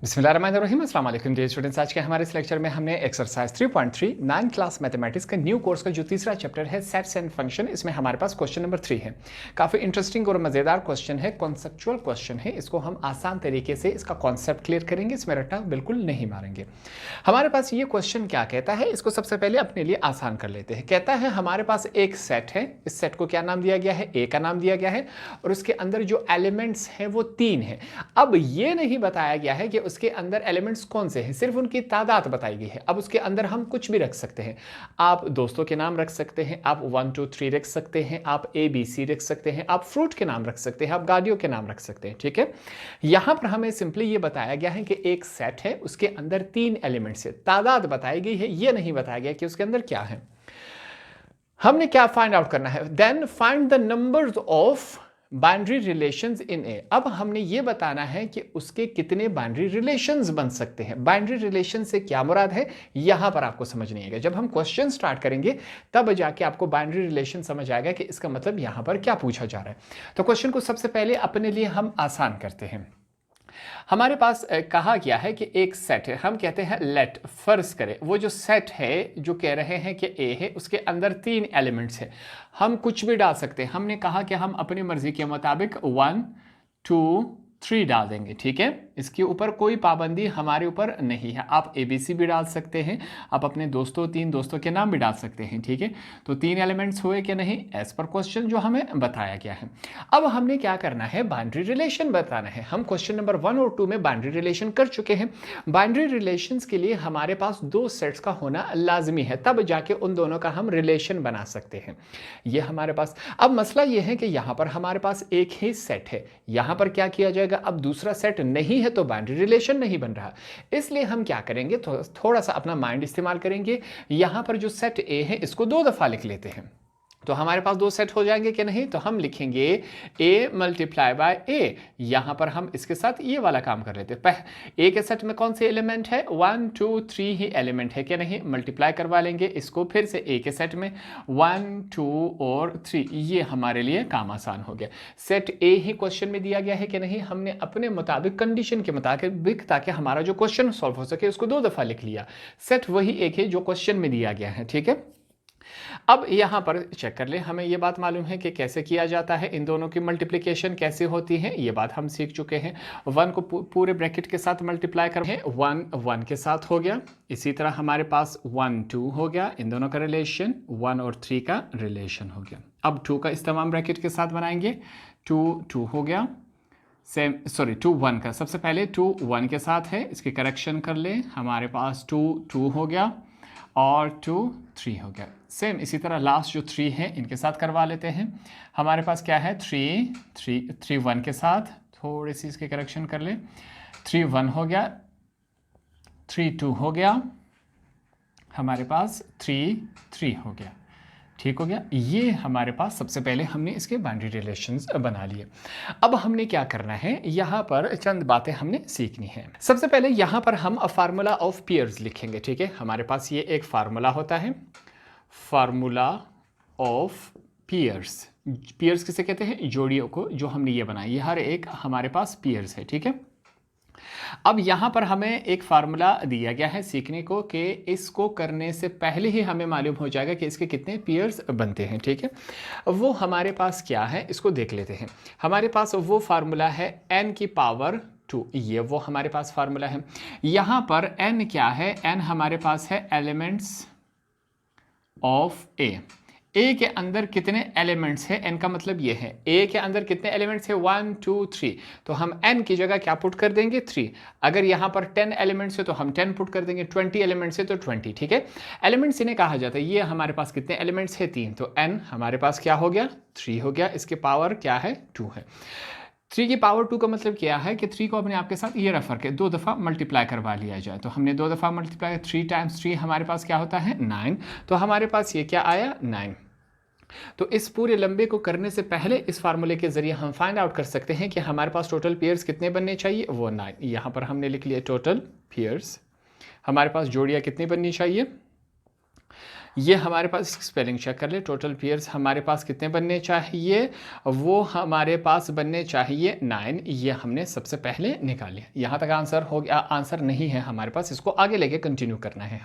बिस्मिल्लाहिर्रहमानिर्रहीम, अस्सलाम वालेकुम डियर स्टूडेंट्स। आज के हमारे इस लेक्चर में हमने एक्सरसाइज 3.3 9 क्लास मैथमेटिक्स का न्यू कोर्स का जो तीसरा चैप्टर है सेट्स एंड फंक्शन, इसमें हमारे पास क्वेश्चन नंबर 3 है। काफ़ी इंटरेस्टिंग और मज़ेदार क्वेश्चन है, कॉन्सेप्चुअल क्वेश्चन है। इसको हम आसान तरीके से इसका कॉन्सेप्ट क्लियर करेंगे, इसमें रट्टा बिल्कुल नहीं मारेंगे। हमारे पास ये क्वेश्चन क्या कहता है, इसको सबसे पहले अपने लिए आसान कर लेते हैं। कहता है हमारे पास एक सेट है, इस सेट को क्या नाम दिया गया है, ए का नाम दिया गया है, और उसके अंदर जो एलिमेंट्स हैं वो 3 हैं। अब ये नहीं बताया गया है कि उसके अंदर एलिमेंट्स कौन से हैं, सिर्फ उनकी तादाद बताई गई है। अब उसके अंदर हम कुछ भी रख सकते हैं, आप दोस्तों के नाम रख सकते हैं, आप 1 2 3 रख सकते हैं, आप ABC रख सकते हैं, आप फ्रूट के नाम रख सकते हैं, आप गाड़ियों के नाम रख सकते हैं। ठीक है, यहां पर हमें सिंपली ये बताया गया है कि एक सेट है, उसके अंदर 3 एलिमेंट्स है, तादाद बताई गई है, ये नहीं बताया गया कि उसके अंदर क्या है। हमने क्या फाइंड आउट करना है, then find the numbers of binary relations in A. अब हमने ये बताना है कि उसके कितने बाइनरी रिलेशंस बन सकते हैं। बाइनरी रिलेशन से क्या मुराद है, यहां पर आपको समझ नहीं आएगा। जब हम क्वेश्चन स्टार्ट करेंगे तब जाके आपको बाइनरी रिलेशन समझ आएगा कि इसका मतलब यहां पर क्या पूछा जा रहा है। तो क्वेश्चन को सबसे पहले अपने लिए हम आसान करते हैं। हमारे पास कहा गया है कि एक सेट है, हम कहते हैं लेट, फर्ज करें वो जो सेट है जो कह रहे हैं कि ए है, उसके अंदर 3 एलिमेंट्स है। हम कुछ भी डाल सकते हैं, हमने कहा कि हम अपनी मर्जी के मुताबिक 1 2 3 डाल देंगे। ठीक है, इसके ऊपर कोई पाबंदी हमारे ऊपर नहीं है। आप ABC भी डाल सकते हैं, आप अपने 3 दोस्तों के नाम भी डाल सकते हैं। ठीक है, तो 3 एलिमेंट्स हुए कि नहीं, एज पर क्वेश्चन जो हमें बताया गया है। अब हमने क्या करना है, बाइनरी रिलेशन बताना है। हम क्वेश्चन नंबर 1 और 2 में बाइनरी रिलेशन कर चुके हैं। बाइनरी रिलेशंस के लिए हमारे पास 2 सेट्स का होना लाजमी है, तब जाके उन दोनों का हम रिलेशन बना सकते हैं। ये हमारे पास, अब मसला ये है कि यहाँ पर हमारे पास एक ही सेट है, यहाँ पर क्या किया जाएगा, अब दूसरा सेट नहीं है तो बाइनरी रिलेशन नहीं बन रहा। इसलिए हम क्या करेंगे, थोड़ा सा अपना माइंड इस्तेमाल करेंगे। यहां पर जो सेट ए है इसको 2 दफा लिख लेते हैं, तो हमारे पास 2 सेट हो जाएंगे कि नहीं। तो हम लिखेंगे a मल्टीप्लाई बाय a, यहां पर हम इसके साथ ये वाला काम कर लेते हैं। ए के सेट में कौन से एलिमेंट है, 1 2 3 ही एलिमेंट है कि नहीं, मल्टीप्लाई करवा लेंगे इसको फिर से ए के सेट में 1 2 और 3, ये हमारे लिए काम आसान हो गया। सेट ए ही क्वेश्चन में दिया गया है कि नहीं, हमने अपने मुताबिक कंडीशन के मुताबिक, ताकि हमारा जो क्वेश्चन सॉल्व हो सके, उसको 2 दफा लिख लिया। सेट वही एक है जो क्वेश्चन में दिया गया है। ठीक है, अब यहां पर चेक कर ले, हमें यह बात मालूम है कि कैसे किया जाता है, इन दोनों की मल्टीप्लिकेशन कैसे होती है, ये बात हम सीख चुके हैं। 1 को पूरे ब्रैकेट के साथ मल्टीप्लाई कर हैं, 1 1 के साथ हो गया। इसी तरह हमारे पास 1 2 हो गया, इन दोनों का रिलेशन, 1 और 3 का रिलेशन हो गया। अब 2 का इस्तेमाल ब्रैकेट के साथ बनाएंगे, 2 2 हो गया, सेम 2 1 का, सबसे पहले 2 1 के साथ है, इसकी करेक्शन कर ले, हमारे पास 2 2 हो गया और 2 3 हो गया। सेम इसी तरह लास्ट जो 3 है इनके साथ करवा लेते हैं। हमारे पास क्या है, 3 1 के साथ, थोड़ी सी इसकी करेक्शन कर ले, 3 1 हो गया, 3 2 हो गया, हमारे पास 3 3 हो गया। ठीक हो गया, ये हमारे पास सबसे पहले हमने इसके बाइनरी रिलेशंस बना लिए। अब हमने क्या करना है, यहाँ पर चंद बातें हमने सीखनी है। सबसे पहले यहाँ पर हम फार्मूला ऑफ पेयर्स लिखेंगे। ठीक है, हमारे पास ये एक फार्मूला होता है, फार्मूला ऑफ पेयर्स। पेयर्स किसे कहते हैं, जोड़ियों को, जो हमने ये बनाई, ये हर एक हमारे पास पेयर्स है। ठीक है, अब यहाँ पर हमें एक फार्मूला दिया गया है सीखने को, कि इसको करने से पहले ही हमें मालूम हो जाएगा कि इसके कितने पेयर्स बनते हैं। ठीक है, वो हमारे पास क्या है, इसको देख लेते हैं। हमारे पास वो फार्मूला है n की पावर 2, ये वो हमारे पास फार्मूला है। यहाँ पर n क्या है, n हमारे पास है एलिमेंट्स ऑफ ए के अंदर कितने एलिमेंट्स है, n का मतलब ये है ए के अंदर कितने एलिमेंट्स है, 1 2 3, तो हम n की जगह क्या पुट कर देंगे, 3। अगर यहाँ पर 10 एलिमेंट्स है तो हम 10 पुट कर देंगे, 20 एलिमेंट्स है तो 20। ठीक है, एलिमेंट्स इन्हें कहा जाता है। ये हमारे पास कितने एलिमेंट्स है, 3, तो n हमारे पास क्या हो गया, 3 हो गया, इसके पावर क्या है, 2 है। 3 की पावर 2 का मतलब क्या है कि 3 को अपने आप के साथ ये रेफर के 2 दफ़ा मल्टीप्लाई करवा लिया जाए, तो हमने 2 दफ़ा मल्टीप्लाई, 3 टाइम्स 3 हमारे पास क्या होता है, 9, तो हमारे पास ये क्या आया, 9। तो इस पूरे लंबे को करने से पहले इस फार्मूले के जरिए हम फाइंड आउट कर सकते हैं कि हमारे पास टोटल पेयर्स कितने बनने चाहिए, वो 9। यहाँ पर हमने लिख लिया टोटल पेयर्स, हमारे पास जोड़ियाँ कितनी बननी चाहिए, ये हमारे पास स्पेलिंग चेक कर ले, टोटल पेयर्स हमारे पास कितने बनने चाहिए, वो हमारे पास बनने चाहिए 9, ये हमने सबसे पहले निकाल लिया। यहाँ तक आंसर हो गया, आंसर नहीं है हमारे पास, इसको आगे लेके कंटिन्यू करना है।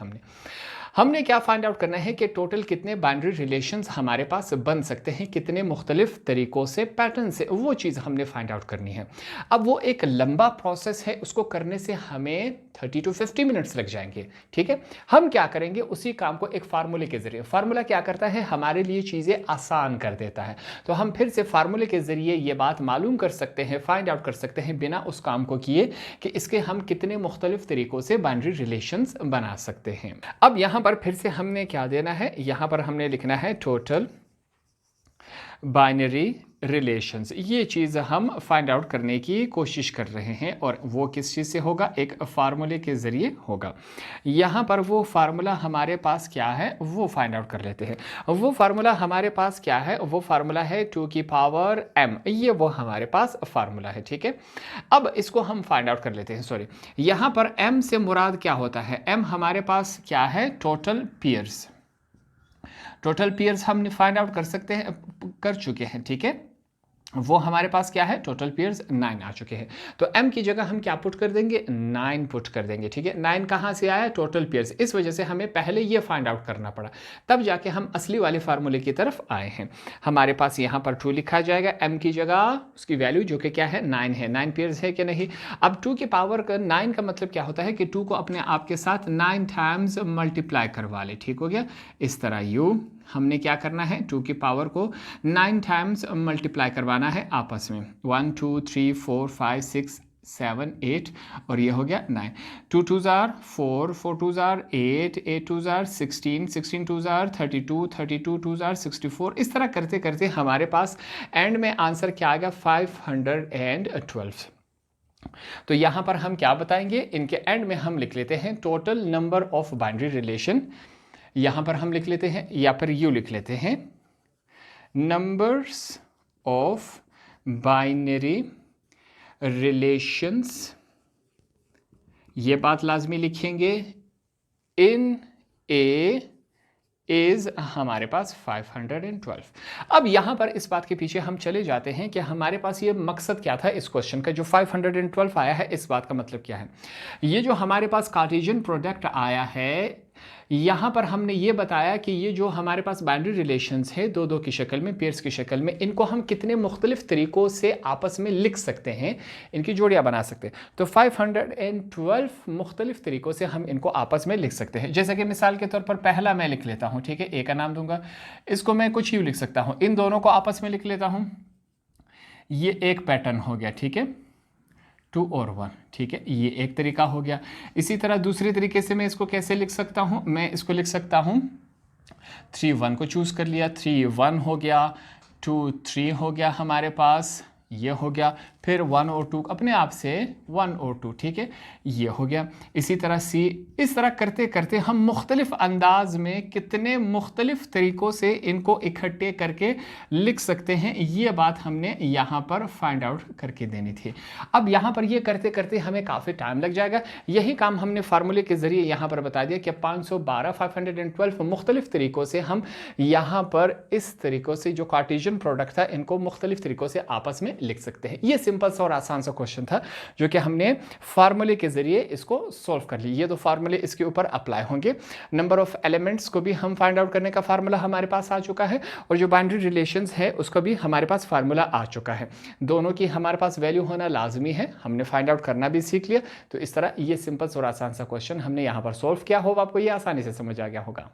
हमने क्या फाइंड आउट करना है कि टोटल कितने बाइनरी रिलेशंस हमारे पास बन सकते हैं, कितने मुख्तलिफ तरीकों से, पैटर्न से, वो चीज़ हमने फाइंड आउट करनी है। अब वो एक लंबा प्रोसेस है, उसको करने से हमें 30 to 50 मिनट्स लग जाएंगे। ठीक है, हम क्या करेंगे, उसी काम को एक फार्मूले के जरिए, फार्मूला क्या करता है, हमारे लिए चीज़ें आसान कर देता है। तो हम फिर से फार्मूले के जरिए ये बात मालूम कर सकते हैं, फाइंड आउट कर सकते हैं बिना उस काम को किए कि इसके हम कितने मुख्तलिफ तरीकों से बाइनरी रिलेशंस बना सकते हैं। अब यहाँ पर फिर से हमने क्या देना है, यहाँ पर हमने लिखना है टोटल बाइनरी रिलेशंस। ये चीज़ हम फाइंड आउट करने की कोशिश कर रहे हैं, और वो किस चीज़ से होगा, एक फार्मूले के ज़रिए होगा। यहाँ पर वो फार्मूला हमारे पास क्या है, वो फाइंड आउट कर लेते हैं। वो फार्मूला हमारे पास क्या है, वो फार्मूला है 2 की पावर m, ये वो हमारे पास फार्मूला है। ठीक है, अब इसको हम फाइंड आउट कर लेते हैं। सॉरी, यहाँ पर m से मुराद क्या होता है, m हमारे पास क्या है, टोटल पेयर्स। टोटल पेयर्स हमने फाइंड आउट कर सकते हैं, कर चुके हैं। ठीक है, वो हमारे पास क्या है, टोटल पेयर्स 9 आ चुके हैं। तो m की जगह हम क्या पुट कर देंगे, 9 पुट कर देंगे। ठीक है, 9 कहाँ से आया, टोटल पेयर्स, इस वजह से हमें पहले ये फाइंड आउट करना पड़ा, तब जाके हम असली वाले फार्मूले की तरफ आए हैं। हमारे पास यहाँ पर 2 लिखा जाएगा, m की जगह उसकी वैल्यू जो कि क्या है, 9 है। 9 पेयर्स है कि नहीं। अब 2 की पावर 9 का मतलब क्या होता है कि 2 को अपने आप के साथ 9 टाइम्स मल्टीप्लाई करवा ले। ठीक हो गया, इस तरह u हमने क्या करना है, 2 की पावर को 9 टाइम्स मल्टीप्लाई करवाना है आपस में, 1 2 3 4 5 6 7 8, और ये हो गया 9। 2 2s are 4, 4 2s are 8, 8 2s are 16, 16 2s are 32, 32 2s are 64। इस तरह करते करते हमारे पास एंड में आंसर क्या आएगा, 512। तो यहाँ पर हम क्या बताएंगे, इनके एंड में हम लिख लेते हैं total number of binary relation. यहाँ पर हम लिख लेते हैं, या फिर यू लिख लेते हैं, नंबर्स ऑफ बाइनरी रिलेशंस। ये बात लाजमी लिखेंगे, इन ए इज हमारे पास 512। अब यहाँ पर इस बात के पीछे हम चले जाते हैं कि हमारे पास ये मकसद क्या था इस क्वेश्चन का, जो 512 आया है, इस बात का मतलब क्या है। ये जो हमारे पास कार्टेशियन प्रोडक्ट आया है, यहाँ पर हमने ये बताया कि ये जो हमारे पास बाइनरी रिलेशंस है, दो दो की शक्ल में, पेयर्स की शक्ल में, इनको हम कितने मुख्तलिफ तरीक़ों से आपस में लिख सकते हैं, इनकी जोड़ियाँ बना सकते हैं। तो 512 मुख्तलिफ तरीक़ों से हम इनको आपस में लिख सकते हैं। जैसे कि मिसाल के तौर पर पहला मैं लिख लेता हूँ, ठीक है, ए का नाम दूंगा, इसको मैं कुछ यूँ लिख सकता हूँ, इन दोनों को आपस में लिख लेता हूँ, ये एक पैटर्न हो गया। ठीक है, 2 और 1, ठीक है, ये एक तरीका हो गया। इसी तरह दूसरे तरीके से मैं इसको कैसे लिख सकता हूँ, मैं इसको लिख सकता हूँ 3 1 को चूज़ कर लिया, 3 1 हो गया, 2 3 हो गया हमारे पास, ये हो गया, फिर 1 और 2 अपने आप से 1 और 2, ठीक है, ये हो गया। इसी तरह सी, इस तरह करते करते हम मुख्तलिफ अंदाज में कितने मुख्तलिफ तरीक़ों से इनको इकट्ठे करके लिख सकते हैं, ये बात हमने यहाँ पर फाइंड आउट करके देनी थी। अब यहाँ पर ये करते करते हमें काफ़ी टाइम लग जाएगा। यही काम हमने फार्मूले के ज़रिए यहाँ पर बता दिया कि 512 मुख्तलिफ तरीक़ों से हम यहाँ पर इस तरीक़ों से जो कार्टेशियन प्रोडक्ट था, इनको मुख्तलिफ तरीक़ों से आपस में लिख सकते हैं। ये सिंपल सा और आसान सा क्वेश्चन था जो कि हमने फार्मूले के जरिए इसको सॉल्व कर लिया। ये तो फार्मूले इसके ऊपर अप्लाई होंगे। नंबर ऑफ एलिमेंट्स को भी हम फाइंड आउट करने का फार्मूला हमारे पास आ चुका है, और जो बाइनरी रिलेशंस है उसका भी हमारे पास फार्मूला आ चुका है। दोनों की हमारे पास वैल्यू होना लाजमी है, हमने फाइंड आउट करना भी सीख लिया। तो इस तरह ये सिंपल और आसान सा क्वेश्चन हमने यहाँ पर सॉल्व किया। होप आपको ये आसानी से समझ आ गया होगा।